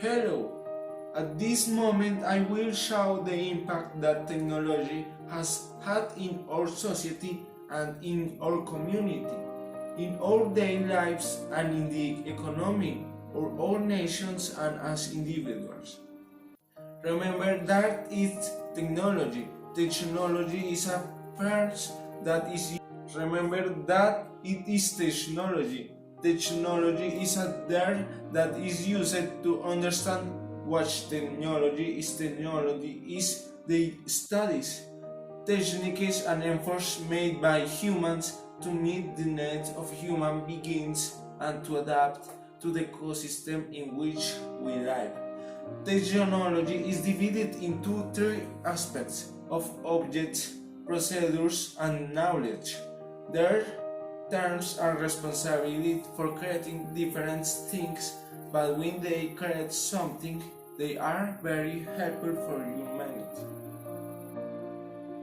Hello! At this moment I will show the impact that technology has had in our society and in our community, in our daily lives and in the economy of our nations and as individuals. Remember that it's technology. Technology is a phrase that is used. Remember that it is technology. Technology is a term that is used to understand what technology is. Technology is the studies, techniques and efforts made by humans to meet the needs of human beings and to adapt to the ecosystem in which we live. Technology is divided into three aspects of objects, procedures, and knowledge. Their terms are responsibility for creating different things, but when they create something, they are very helpful for humanity.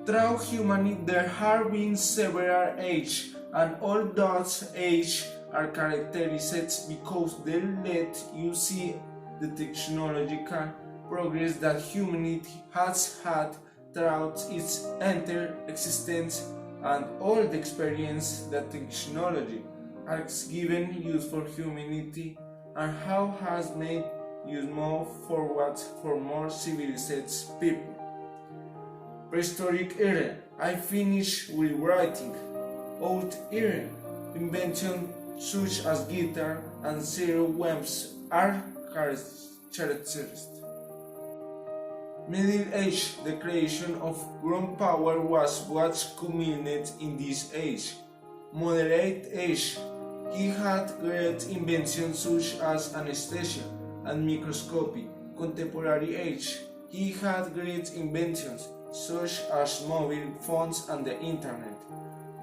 Throughout humanity, there have been several ages, and all those ages are characterized because they let you see the technological progress that humanity has had throughout its entire existence and all the experience that technology has given use for humanity and how has made use more forward for more civilized people. Prehistoric era, I finished with writing. Old era, inventions such as guitar and zero waves are characteristic. Middle Age, the creation of gunpowder was what culminated in this age. Moderate Age, he had great inventions such as anesthesia and microscopy. Contemporary Age, he had great inventions such as mobile phones and the internet.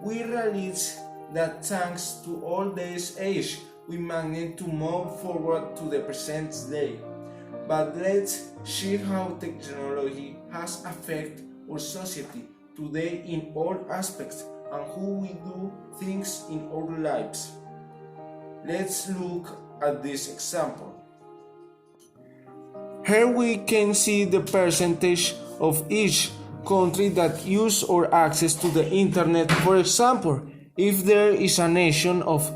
We realize that thanks to all these ages, we managed to move forward to the present day. But let's see how technology has affected our society today in all aspects and how we do things in our lives. Let's look at this example. Here we can see the percentage of each country that use or access to the internet. For example, if there is a nation of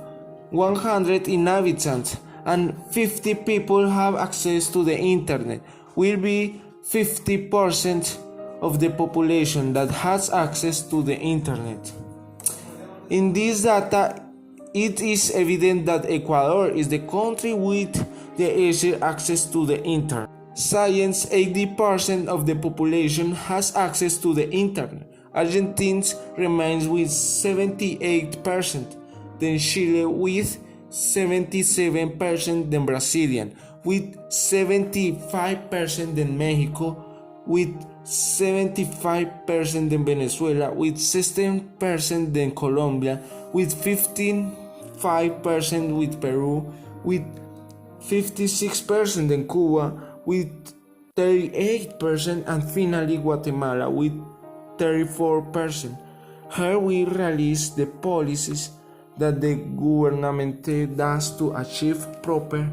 100 inhabitants and 50 people have access to the internet, will be 50% of the population that has access to the internet. In this data, it is evident that Ecuador is the country with the easier access to the internet. Science, 80% of the population has access to the internet. Argentina remains with 78%, then Chile with 77%, then Brazilian with 75%, then Mexico with 75%, then Venezuela with 16%, then Colombia with 15% with Peru with 56%, then Cuba with 38%, and finally Guatemala with 34%. Here we realize the policies that the government does to achieve proper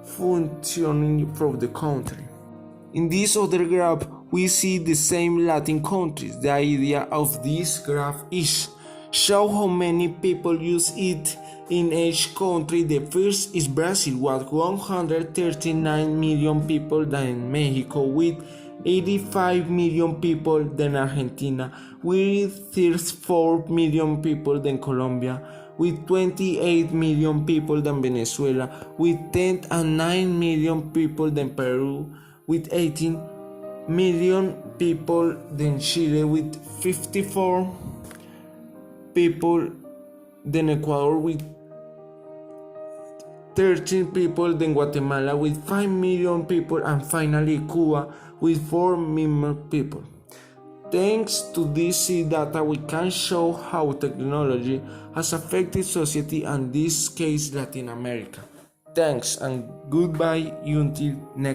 functioning of the country. In this other graph, we see the same Latin countries. The idea of this graph is show how many people use it in each country. The first is Brazil with 139 million people, then Mexico with 85 million people, then Argentina with 34 million people, then Colombia with 28 million people, then Venezuela with 10 and 9 million people, then Peru with 18 million people, then Chile with 54 people, then Ecuador with 13 people, then Guatemala with 5 million people, and finally Cuba with 4 million people. Thanks to this data, we can show how technology has affected society, and in this case Latin America. Thanks and goodbye until next